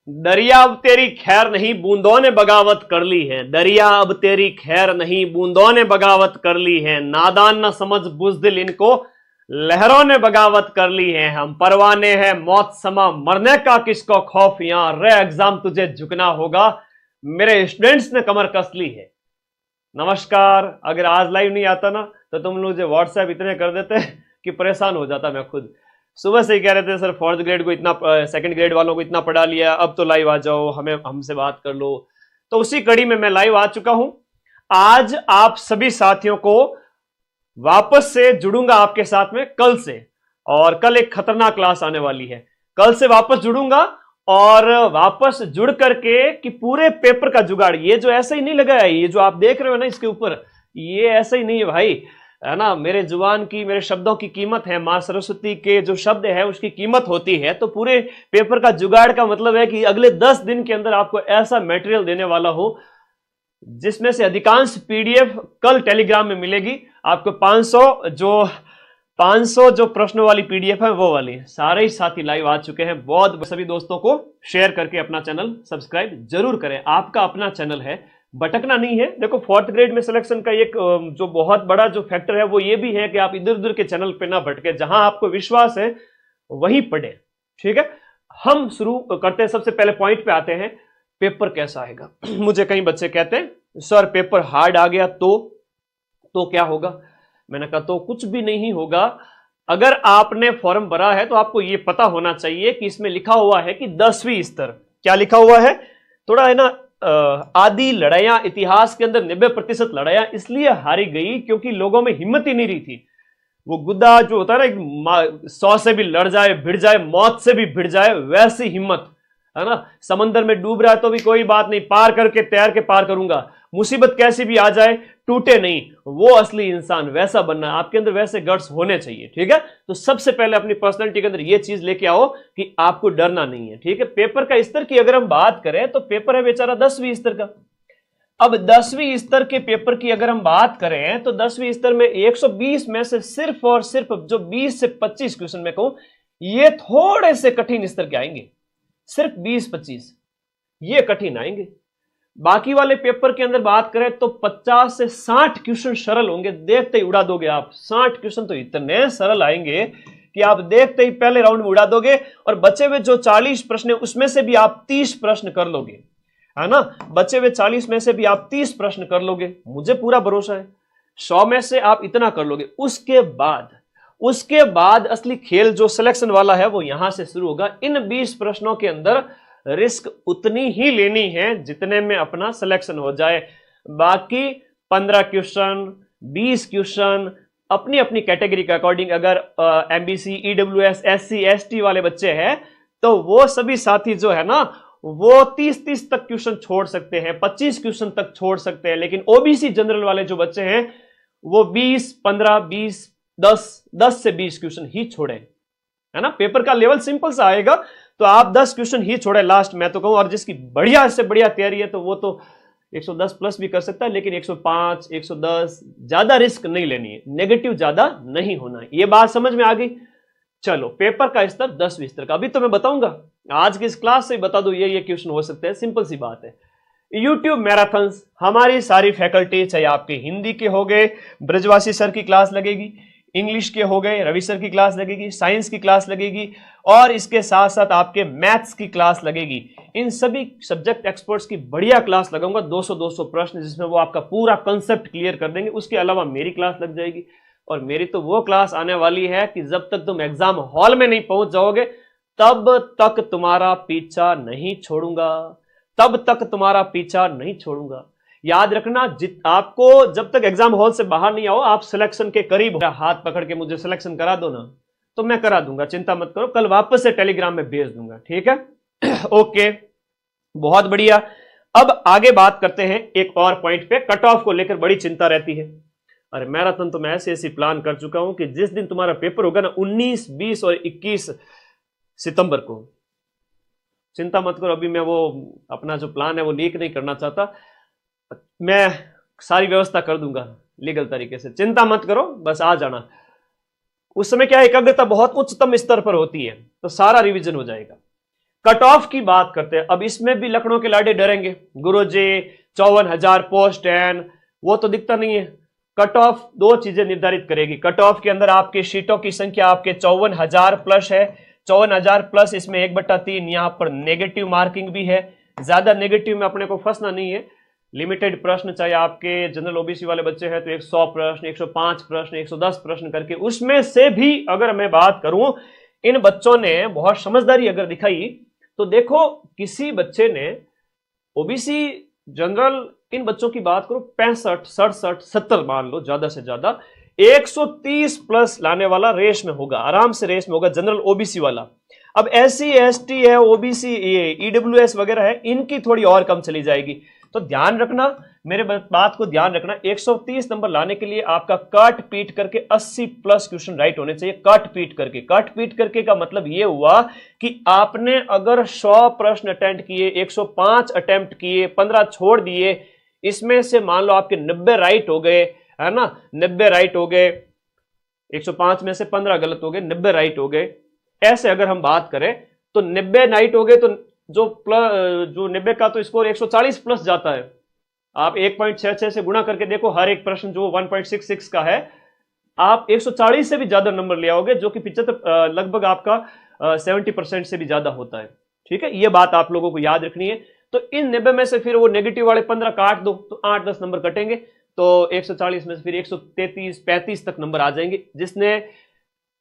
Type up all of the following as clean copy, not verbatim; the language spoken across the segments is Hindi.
दरिया अब तेरी खैर नहीं बूंदों ने बगावत कर ली है। दरिया अब तेरी खैर नहीं बूंदों ने बगावत कर ली है। नादान न समझ बुज़दिल इनको लहरों ने बगावत कर ली है। हम परवाने हैं मौत समा मरने का किसको खौफ, यहां रे एग्जाम तुझे झुकना होगा, मेरे स्टूडेंट्स ने कमर कस ली है। नमस्कार। अगर आज लाइव नहीं आता ना तो तुम मुझे व्हाट्सएप इतने कर देते कि परेशान हो जाता मैं खुद। सुबह से ही कह रहे थे सर फोर्थ ग्रेड को इतना, सेकंड ग्रेड वालों को इतना पढ़ा लिया, अब तो लाइव आ जाओ, हमें हमसे बात कर लो। तो उसी कड़ी में मैं लाइव आ चुका हूं। आज आप सभी साथियों को वापस से जुड़ूंगा आपके साथ में कल से, और कल एक खतरनाक क्लास आने वाली है। कल से वापस जुड़ूंगा और वापस जुड़ करके कि पूरे पेपर का जुगाड़, ये जो ऐसा ही नहीं लगा है, ये जो आप देख रहे हो ना इसके ऊपर, ये ऐसा ही नहीं है भाई, है ना। मेरे जुबान की, मेरे शब्दों की कीमत है, मां सरस्वती के जो शब्द है उसकी कीमत होती है। तो पूरे पेपर का जुगाड़ का मतलब है कि अगले 10 दिन के अंदर आपको ऐसा मटेरियल देने वाला हो जिसमें से अधिकांश पीडीएफ कल टेलीग्राम में मिलेगी आपको। 500 जो प्रश्नों वाली पीडीएफ है वो वाली। सारे ही साथी लाइव आ चुके हैं। बहुत सभी दोस्तों को शेयर करके अपना चैनल सब्सक्राइब जरूर करें। आपका अपना चैनल है, भटकना नहीं है। देखो फोर्थ ग्रेड में सिलेक्शन का एक जो बहुत बड़ा जो फैक्टर है वो ये भी है कि आप इधर उधर के चैनल पे ना भटके, जहां आपको विश्वास है वहीं पढ़े। ठीक है, हम शुरू करते हैं। सबसे पहले पॉइंट पे आते हैं, पेपर कैसा आएगा। मुझे कई बच्चे कहते हैं सर पेपर हार्ड आ गया तो क्या होगा। मैंने कहा तो कुछ भी नहीं होगा। अगर आपने फॉर्म भरा है तो आपको यह पता होना चाहिए कि इसमें लिखा हुआ है कि 10वीं स्तर। क्या लिखा हुआ है, थोड़ा है ना, आदि लड़ाइयां इतिहास के अंदर 90% लड़ाइयां इसलिए हारी गई क्योंकि लोगों में हिम्मत ही नहीं रही थी। वो गुद्दा जो होता है ना, 100 से भी लड़ जाए, भिड़ जाए, मौत से भी भिड़ जाए, वैसी हिम्मत, है ना। समंदर में डूब रहा है तो भी कोई बात नहीं, पार करके तैर के पार करूंगा। मुसीबत कैसी भी आ जाए टूटे नहीं, वो असली इंसान वैसा बनना है। आपके अंदर वैसे गट्स होने चाहिए। ठीक है, तो सबसे पहले अपनी पर्सनालिटी के अंदर ये चीज लेके आओ कि आपको डरना नहीं है। ठीक है, पेपर का स्तर की अगर हम बात करें तो पेपर है बेचारा 10वीं स्तर का। अब 10वीं स्तर के पेपर की अगर हम बात करें तो 10वीं स्तर में 120 में से सिर्फ और सिर्फ जो 20 से 25 क्वेश्चन में कहूं ये थोड़े से कठिन स्तर के आएंगे। सिर्फ 20-25 ये कठिन आएंगे। बाकी वाले पेपर के अंदर बात करें तो 50 से 60 क्वेश्चन सरल होंगे, देखते ही उड़ा दोगे आप। 60 क्वेश्चन तो इतने सरल आएंगे कि आप देखते ही पहले राउंड में उड़ा दोगे, और बचे हुए जो 40 प्रश्न है उसमें से भी आप 30 प्रश्न कर लोगे, है ना। बचे हुए 40 में से भी आप 30 प्रश्न कर लोगे, मुझे पूरा भरोसा है। 100 में से आप इतना कर लोगे। उसके बाद असली खेल जो सिलेक्शन वाला है वो यहां से शुरू होगा। इन 20 प्रश्नों के अंदर रिस्क उतनी ही लेनी है जितने में अपना सिलेक्शन हो जाए। बाकी 15 क्वेश्चन, 20 क्वेश्चन अपनी अपनी कैटेगरी के अकॉर्डिंग, अगर एमबीसी, ईडब्ल्यूएस, एससी, एसटी वाले बच्चे हैं तो वो सभी साथी जो है ना वो 30 तक क्वेश्चन छोड़ सकते हैं, 25 क्वेश्चन तक छोड़ सकते हैं। लेकिन ओबीसी जनरल वाले जो बच्चे हैं वो 20, 15, 20, 10 से 20 क्वेश्चन ही छोड़े, है ना। पेपर का लेवल सिंपल सा आएगा तो आप 10 क्वेश्चन ही छोड़े लास्ट, मैं तो कहूं। और जिसकी बढ़िया से बढ़िया तैयारी है तो वो तो 110 प्लस भी कर सकता है, लेकिन 105, 110 ज्यादा रिस्क नहीं लेनी है, नेगेटिव ज्यादा नहीं होना है। ये बात समझ में आ गई। चलो, पेपर का स्तर 10वीं स्तर का अभी तो मैं बताऊंगा, आज की इस क्लास से बता दो ये क्वेश्चन हो सकते हैं। सिंपल सी बात है। यूट्यूब मैराथन्स हमारी सारी फैकल्टी, चाहे आपके हिंदी के हो गए, ब्रजवासी सर की क्लास लगेगी, इंग्लिश के हो गए, रवि सर की क्लास लगेगी, साइंस की क्लास लगेगी, और इसके साथ साथ आपके मैथ्स की क्लास लगेगी। इन सभी सब्जेक्ट एक्सपर्ट्स की बढ़िया क्लास लगाऊंगा, 200 प्रश्न जिसमें वो आपका पूरा कंसेप्ट क्लियर कर देंगे। उसके अलावा मेरी क्लास लग जाएगी, और मेरी तो वो क्लास आने वाली है कि जब तक तुम एग्जाम हॉल में नहीं पहुंच जाओगे तब तक तुम्हारा पीछा नहीं छोड़ूंगा, तब तक तुम्हारा पीछा नहीं छोड़ूंगा। याद रखना, आपको जब तक एग्जाम हॉल से बाहर नहीं आओ, आप सिलेक्शन के करीब हो, हाथ पकड़ के मुझे सिलेक्शन करा दो ना तो मैं करा दूंगा, चिंता मत करो। कल वापस से टेलीग्राम में भेज दूंगा, ठीक है। ओके, बहुत बढ़िया। अब आगे बात करते हैं एक और पॉइंट पे। कट ऑफ को लेकर बड़ी चिंता रहती है। अरे मैराथन तो मैं ऐसी प्लान कर चुका हूं कि जिस दिन तुम्हारा पेपर होगा ना 19, 20 और 21 सितंबर को, चिंता मत करो। अभी मैं वो अपना जो प्लान है वो लीक नहीं करना चाहता, मैं सारी व्यवस्था कर दूंगा लीगल तरीके से, चिंता मत करो, बस आ जाना। उस समय क्या एकाग्रता बहुत उच्चतम स्तर पर होती है तो सारा रिवीजन हो जाएगा। कट ऑफ की बात करते हैं। अब इसमें भी लखनऊ के लाडे डरेंगे, गुरुजी 54,000 पोस्ट एंड वो तो दिखता नहीं है। कट ऑफ दो चीजें निर्धारित करेगी। कट ऑफ के अंदर आपके सीटों की संख्या आपके 54,000 प्लस है, 54,000 प्लस इसमें 1/3 यहां पर नेगेटिव मार्किंग भी है। ज्यादा नेगेटिव में अपने को फंसना नहीं है। लिमिटेड प्रश्न, चाहे आपके जनरल ओबीसी वाले बच्चे हैं तो 100 प्रश्न, 105 प्रश्न, 110 प्रश्न करके, उसमें से भी अगर मैं बात करूं, इन बच्चों ने बहुत समझदारी अगर दिखाई तो देखो किसी बच्चे ने ओबीसी जनरल, इन बच्चों की बात करो 65, 67, 70 मान लो ज्यादा से ज्यादा, 130 प्लस लाने वाला रेस में होगा, आराम से रेस में होगा जनरल ओबीसी वाला। अब एससी एसटी है, ओबीसी, ईडब्ल्यूएस वगैरह है, इनकी थोड़ी और कम चली जाएगी। तो ध्यान रखना, मेरे बात को ध्यान रखना, 130 नंबर लाने के लिए आपका काट पीट करके 80 प्लस क्वेश्चन राइट होने चाहिए। काट पीट करके, काट पीट करके का मतलब यह हुआ कि आपने अगर 100 प्रश्न अटेम्प्ट किए, 105 अटेम्प्ट किए, 15 छोड़ दिए, इसमें से मान लो आपके 90 राइट हो गए, है ना, 90 राइट हो गए, 105 में से 15 गलत हो गए, 90 राइट हो गए। ऐसे अगर हम बात करें तो 90 राइट हो गए तो जो 90 का तो स्कोर 140 प्लस जाता है। आप 1.66 से गुणा करके देखो, हर एक प्रश्न जो 1.66 का है, आप 140 से भी ज्यादा नंबर ले आओगे, जो कि 75 लगभग आपका 70% से भी ज्यादा होता है। ठीक है, ये बात आप लोगों को याद रखनी है। तो इन 90 में से फिर वो नेगेटिव वाले 15 काट दो तो 8-10 नंबर कटेंगे, तो 140 में से फिर 133-35 तक नंबर आ जाएंगे। जिसने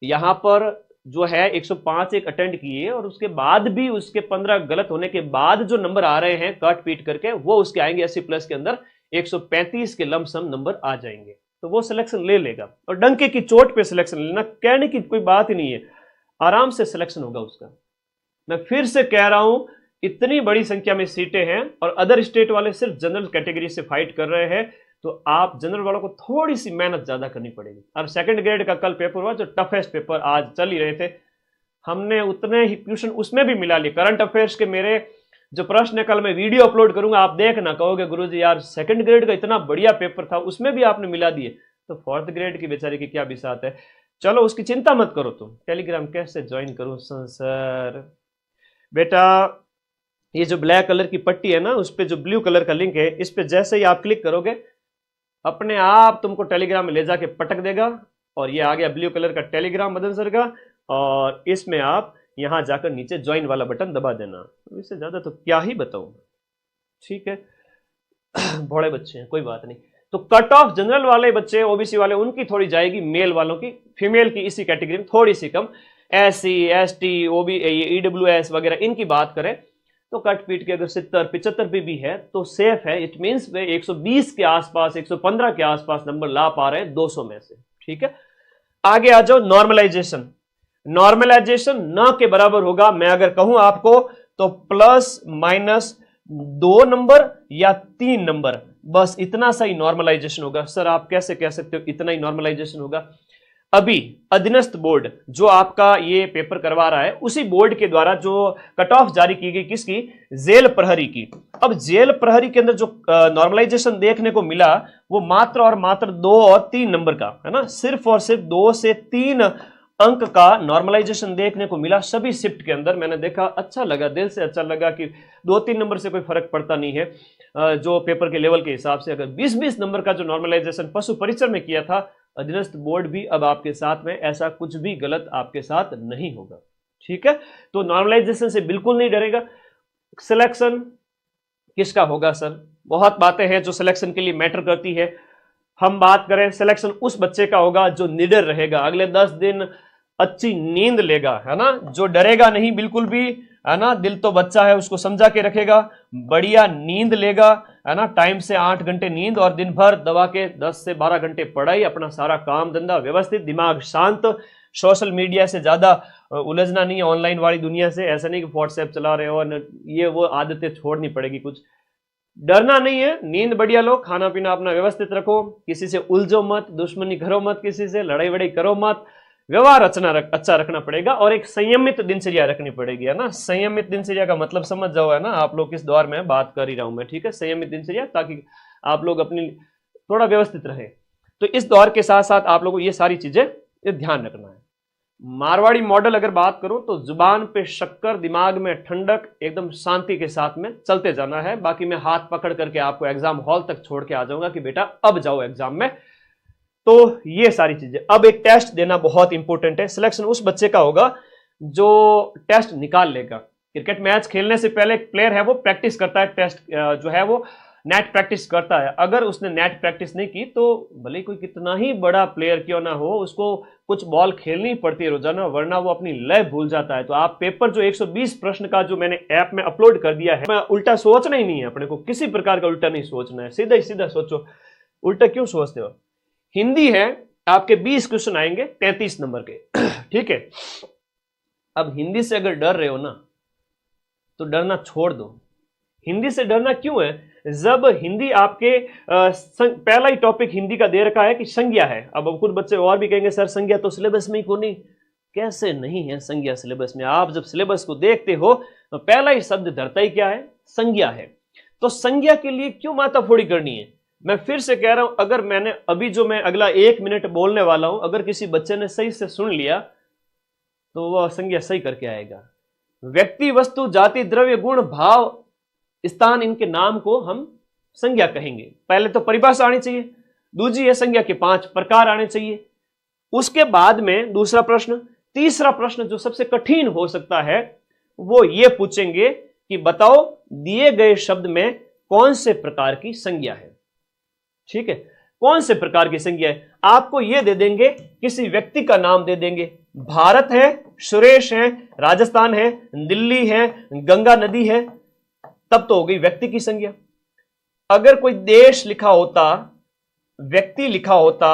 यहां पर जो है 105 एक अटेंड किए और उसके बाद भी उसके 15 गलत होने के बाद जो नंबर आ रहे हैं काट पीट करके, वो उसके आएंगे 80 प्लस के अंदर 135 के लमसम नंबर आ जाएंगे, तो वो सिलेक्शन ले लेगा। और डंके की चोट पे सिलेक्शन लेना, कहने की कोई बात ही नहीं है, आराम से सिलेक्शन होगा उसका। मैं फिर से कह रहा हूं, इतनी बड़ी संख्या में सीटें हैं और अदर स्टेट वाले सिर्फ जनरल कैटेगरी से फाइट कर रहे हैं, तो आप जनरल वालों को थोड़ी सी मेहनत ज्यादा करनी पड़ेगी। अब सेकंड ग्रेड का कल पेपर हुआ, जो टफेस्ट पेपर आज चल ही रहे थे, हमने उतने ही क्वेश्चन उसमें भी मिला लिए। करंट अफेयर्स के मेरे जो प्रश्न है, कल मैं वीडियो अपलोड करूंगा, आप देखना, कहोगे गुरुजी यार सेकंड ग्रेड का इतना बढ़िया पेपर था, उसमें भी आपने मिला दिए, तो फोर्थ ग्रेड की बेचारे की क्या बिसात है। चलो उसकी चिंता मत करो। तुम टेलीग्राम कैसे ज्वाइन करूं सर? बेटा ये जो ब्लैक कलर की पट्टी है ना, उस पर जो ब्लू कलर का लिंक है, इस पर जैसे ही आप क्लिक करोगे अपने आप तुमको टेलीग्राम में ले जाके पटक देगा, और ये आ गया ब्लू कलर का टेलीग्राम मदन सर का, और इसमें आप यहां जाकर नीचे ज्वाइन वाला बटन दबा देना। इससे ज्यादा तो क्या ही बताऊं, ठीक है। बड़े बच्चे हैं, कोई बात नहीं। तो कट ऑफ जनरल वाले बच्चे, ओबीसी वाले, उनकी थोड़ी जाएगी, मेल वालों की, फीमेल की इसी कैटेगरी में थोड़ी सी कम। एससी एसटी ओबी ईडब्ल्यूएस वगैरह इनकी बात करें तो कट पीट के अगर 70-75 भी है तो सेफ है। इट मींस वे 120 के आसपास, 115 के आसपास नंबर ला पा रहे हैं 200 में से। ठीक है, आगे आ जाओ। नॉर्मलाइजेशन, नॉर्मलाइजेशन न के बराबर होगा, मैं अगर कहूं आपको तो प्लस माइनस 2 नंबर या 3 नंबर, बस इतना सा ही नॉर्मलाइजेशन होगा। सर आप कैसे कह सकते हो इतना ही नॉर्मलाइजेशन होगा? अभी अधीनस्थ बोर्ड जो आपका ये पेपर करवा रहा है, उसी बोर्ड के द्वारा जो कट ऑफ जारी की गई, किसकी? जेल प्रहरी की। अब जेल प्रहरी के अंदर जो नॉर्मलाइजेशन देखने को मिला वो मात्र और मात्र 2 और 3 नंबर का है ना, सिर्फ और सिर्फ 2 से 3 अंक का नॉर्मलाइजेशन देखने को मिला सभी शिफ्ट के अंदर। मैंने देखा, अच्छा लगा, दिल से अच्छा लगा कि 2-3 नंबर से कोई फर्क पड़ता नहीं है जो पेपर के लेवल के हिसाब से। अगर 20-20 नंबर का जो नॉर्मलाइजेशन पशु परिसर में किया था अधीनस्थ बोर्ड भी, अब आपके साथ में ऐसा कुछ भी गलत आपके साथ नहीं होगा। ठीक है, तो नॉर्मलाइजेशन से बिल्कुल नहीं डरेगा। सिलेक्शन किसका होगा सर? बहुत बातें हैं जो सिलेक्शन के लिए मैटर करती है। हम बात करें, सिलेक्शन उस बच्चे का होगा जो निडर रहेगा, अगले 10 दिन अच्छी नींद लेगा, है ना, जो डरेगा नहीं बिल्कुल भी, है ना, दिल तो बच्चा है उसको समझा के रखेगा, बढ़िया नींद लेगा, है ना, टाइम से 8 घंटे नींद और दिन भर दबा के 10 से 12 घंटे पढ़ाई, अपना सारा काम धंधा व्यवस्थित, दिमाग शांत, सोशल मीडिया से ज्यादा उलझना नहीं है, ऑनलाइन वाली दुनिया से। ऐसा नहीं कि व्हाट्सएप चला रहे हो और ये वो आदतें छोड़नी पड़ेगी, कुछ डरना नहीं है, नींद बढ़िया लो, खाना पीना अपना व्यवस्थित रखो, किसी से उलझो मत, दुश्मनी करो मत, किसी से लड़ाई वड़ाई करो मत, व्यवहार अच्छा रखना पड़ेगा और एक संयमित दिनचर्या रखनी पड़ेगी, है ना। संयमित दिनचर्या का मतलब समझ जाओ, है ना, आप लोग किस दौर में बात कर ही रहा हूं मैं, ठीक है। संयमित दिनचर्या, ताकि आप लोग अपनी थोड़ा व्यवस्थित रहे। तो इस दौर के साथ साथ आप लोगों को ये सारी चीजें ध्यान रखना है। मारवाड़ी मॉडल अगर बात करूं तो जुबान पे शक्कर, दिमाग में ठंडक, एकदम शांति के साथ में चलते जाना है। बाकी मैं हाथ पकड़ करके आपको एग्जाम हॉल तक छोड़ के आ जाऊंगा कि बेटा अब जाओ एग्जाम में। तो ये सारी चीजें। अब एक टेस्ट देना बहुत इंपॉर्टेंट है। सिलेक्शन उस बच्चे का होगा जो टेस्ट निकाल लेगा। क्रिकेट मैच खेलने से पहले एक प्लेयर है वो प्रैक्टिस करता है, टेस्ट जो है वो नेट प्रैक्टिस करता है। अगर उसने नेट प्रैक्टिस नहीं की तो भले कोई कितना ही बड़ा प्लेयर क्यों ना हो, उसको कुछ बॉल खेलनी पड़ती है रोजाना, वरना वो अपनी लय भूल जाता है। तो आप पेपर जो 120 प्रश्न का जो मैंने ऐप में अपलोड कर दिया है, उल्टा सोचना ही नहीं है अपने को, किसी प्रकार का उल्टा नहीं सोचना है, सीधा ही सीधा सोचो। उल्टा क्यों सोचते हो? हिंदी है, आपके 20 क्वेश्चन आएंगे 33 नंबर के। ठीक है। अब हिंदी से अगर डर रहे हो ना तो डरना छोड़ दो। हिंदी से डरना क्यों है? जब हिंदी आपके पहला ही टॉपिक हिंदी का दे रखा है कि संज्ञा है। अब कुछ बच्चे और भी कहेंगे सर संज्ञा तो सिलेबस में ही क्यों नहीं? कैसे नहीं है संज्ञा सिलेबस में? आप जब सिलेबस को देखते हो तो पहला ही शब्द धरता ही क्या है? संज्ञा है। तो संज्ञा के लिए क्यों माथाफोड़ी करनी है? मैं फिर से कह रहा हूं, अगर मैंने अभी जो मैं अगला 1 मिनट बोलने वाला हूं, अगर किसी बच्चे ने सही से सुन लिया तो वह संज्ञा सही करके आएगा। व्यक्ति, वस्तु, जाति, द्रव्य, गुण, भाव, स्थान, इनके नाम को हम संज्ञा कहेंगे। पहले तो परिभाषा आनी चाहिए, दूसरी है संज्ञा के 5 प्रकार आने चाहिए। उसके बाद में दूसरा प्रश्न, तीसरा प्रश्न जो सबसे कठिन हो सकता है वो ये पूछेंगे कि बताओ दिए गए शब्द में कौन से प्रकार की संज्ञा है। ठीक है, कौन से प्रकार की संज्ञा है? आपको यह दे देंगे, किसी व्यक्ति का नाम दे देंगे, भारत है, सुरेश है, राजस्थान है, दिल्ली है, गंगा नदी है, तब तो हो गई व्यक्ति की संज्ञा। अगर कोई देश लिखा होता, व्यक्ति लिखा होता,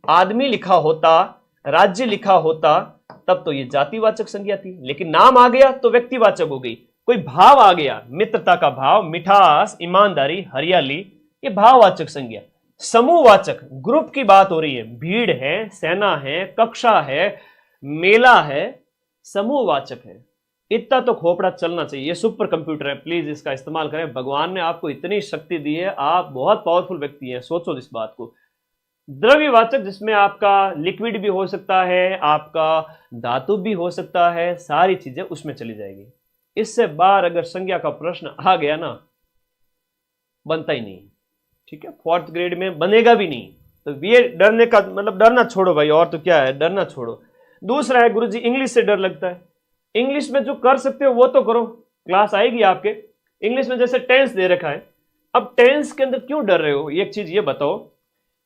आदमी लिखा होता, राज्य लिखा होता, तब तो ये जातिवाचक संज्ञा थी। लेकिन नाम आ गया तो व्यक्तिवाचक हो गई। कोई भाव आ गया, मित्रता का भाव, मिठास, ईमानदारी, हरियाली, ये भाववाचक संज्ञा। समूहवाचक, ग्रुप की बात हो रही है, भीड़ है, सेना है, कक्षा है, मेला है, समूहवाचक है। इतना तो खोपड़ा चलना चाहिए। ये सुपर कंप्यूटर है, प्लीज इसका इस्तेमाल करें। भगवान ने आपको इतनी शक्ति दी है, आप बहुत पावरफुल व्यक्ति हैं, सोचो इस बात को। द्रव्यवाचक, जिसमें आपका लिक्विड भी हो सकता है, आपका धातु भी हो सकता है, सारी चीजें उसमें चली जाएगी। इससे बाहर अगर संज्ञा का प्रश्न आ गया ना, बनता ही नहीं। ठीक है, 4th ग्रेड में बनेगा भी नहीं। तो ये डरने का मतलब डरना छोड़ो भाई, और तो क्या है, डरना छोड़ो। दूसरा है गुरुजी इंग्लिश से डर लगता है। इंग्लिश में जो कर सकते हो वो तो करो, क्लास आएगी आपके। इंग्लिश में जैसे टेंस दे रखा है, अब टेंस के अंदर क्यों डर रहे हो? एक चीज ये बताओ,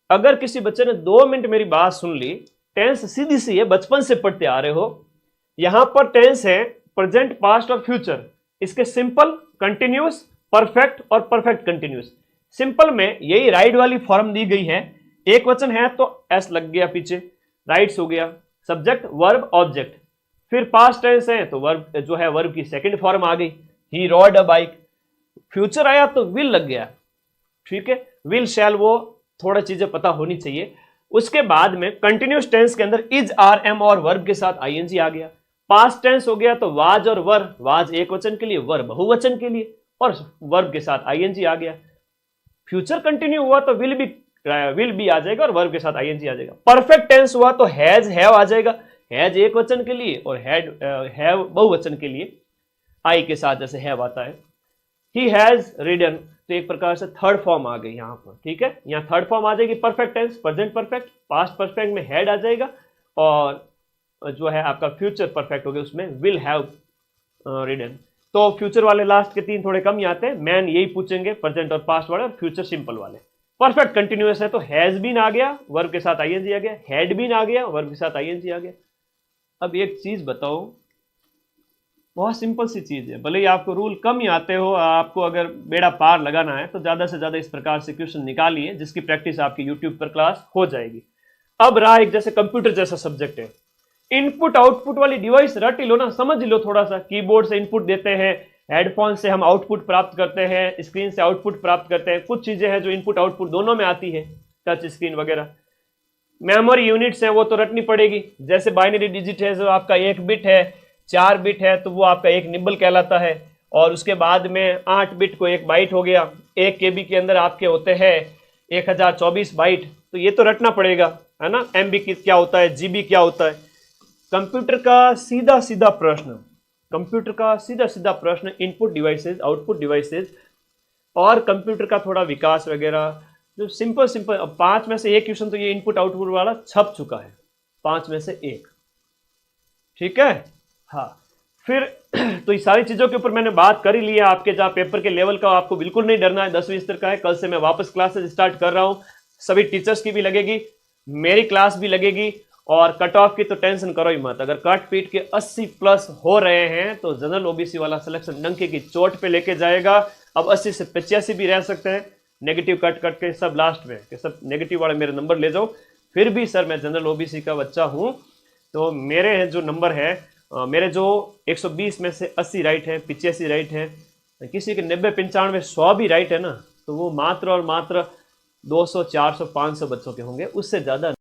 अगर किसी बच्चे ने 2 मिनट मेरी बात सुन ली, टेंस सीधी सी है, बचपन से पढ़ते आ रहे हो। यहां पर टेंस है प्रेजेंट, पास्ट और फ्यूचर। इसके सिंपल, कंटिन्यूस, परफेक्ट और परफेक्ट कंटिन्यूस। सिंपल में यही राइट वाली फॉर्म दी गई है। एक वचन है तो एस लग गया पीछे, राइट्स हो गया, सब्जेक्ट, वर्ब, ऑब्जेक्ट। फिर पास्ट टेंस है तो वर्ब जो है, वर्ब की सेकंड फॉर्म आ गई, ही रोड अ बाइक। फ्यूचर आया तो विल लग गया। ठीक है, विल, शैल, वो थोड़ा चीजें पता होनी चाहिए। उसके बाद में कंटिन्यूस टेंस के अंदर इज, आर, एम और वर्ब के साथ आईएनजी आ गया। पास्ट टेंस हो गया तो वाज और वर, वाज एक वचन के लिए, वर बहुवचन के लिए, और वर्ब के साथ आईएनजी आ गया। फ्यूचर कंटिन्यू हुआ तो विल भी आ जाएगा और वर्ब के साथ आईएनजी आ जाएगा। परफेक्ट टेंस हुआ तो हैज, हैव आ जाएगा। हैज एक वचन के लिए और हैव बहुवचन के लिए, आई के साथ जैसे हैव आता है। ही हैज रीडन, तो एक प्रकार से थर्ड फॉर्म आ गई यहां पर। ठीक है, यहां थर्ड फॉर्म आ जाएगी perfect tense, present perfect, past perfect में हैड आ जाएगा, और जो है आपका फ्यूचर परफेक्ट हो गया, उसमें विल हैव रीडन। तो फ्यूचर वाले लास्ट के 3 थोड़े कम ही आते हैं। मैन यही पूछेंगे, प्रेजेंट और पास्ट वाले, और फ्यूचर सिंपल वाले। परफेक्ट कंटिन्यूअस है तो हैज बीन आ गया, वर्ब के साथ आईएनजी आ गया, हैड बीन आ गया, वर्ब के साथ आईएनजी आ गया। अब एक चीज बताओ, बहुत सिंपल सी चीज है, भले ही आपको रूल कम ही आते हो, आपको अगर बेड़ा पार लगाना है तो ज्यादा से ज्यादा इस प्रकार से क्वेश्चन निकालिए, जिसकी प्रैक्टिस आपकी यूट्यूब पर क्लास हो जाएगी। अब रहा एक जैसे कंप्यूटर जैसा सब्जेक्ट है, इनपुट आउटपुट वाली डिवाइस रट लो ना, समझ लो थोड़ा सा। कीबोर्ड से इनपुट देते हैं, हेडफोन से हम आउटपुट प्राप्त करते हैं, स्क्रीन से आउटपुट प्राप्त करते हैं। कुछ चीजें हैं जो इनपुट आउटपुट दोनों में आती है, टच स्क्रीन वगैरह। मेमोरी यूनिट्स है वो तो रटनी पड़ेगी, जैसे बाइनरी डिजिट है जो आपका 1 बिट है, 4 बिट है तो वो आपका 1 निबल कहलाता है, और उसके बाद में 8 बिट को 1 बाइट हो गया। 1 KB के अंदर आपके होते हैं 1024 बाइट, तो ये तो रटना पड़ेगा, है ना। MB क्या होता है, GB क्या होता है, कंप्यूटर का सीधा सीधा प्रश्न, कंप्यूटर का सीधा सीधा प्रश्न, इनपुट डिवाइसेस, आउटपुट डिवाइसेस और कंप्यूटर का थोड़ा विकास वगैरह, जो सिंपल सिंपल। अब 5 में से एक क्वेश्चन तो ये इनपुट आउटपुट वाला छप चुका है, 5 में से एक, ठीक है। हाँ, फिर तो ये सारी चीजों के ऊपर मैंने बात कर ही ली है। आपके जहाँ पेपर के लेवल का आपको बिल्कुल नहीं डरना है, 10वीं स्तर का है। कल से मैं वापस क्लासेस स्टार्ट कर रहा हूँ, सभी टीचर्स की भी लगेगी, मेरी क्लास भी लगेगी। और कट ऑफ की तो टेंशन करो ही मत, अगर कट पीट के 80 प्लस हो रहे हैं तो जनरल ओबीसी वाला सिलेक्शन डंके की चोट पे लेके जाएगा। अब 80 से 85 भी रह सकते हैं, नेगेटिव कट कट के सब लास्ट में कि सब नेगेटिव वाले मेरे नंबर ले जाओ। फिर भी सर मैं जनरल ओबीसी का बच्चा हूँ, तो मेरे जो नंबर है, मेरे जो 120 में से 80 राइट है, 85 राइट है, किसी के 90 95 100 भी राइट है ना, तो वो मात्र और मात्र 200 400 500 बच्चों के होंगे, उससे ज़्यादा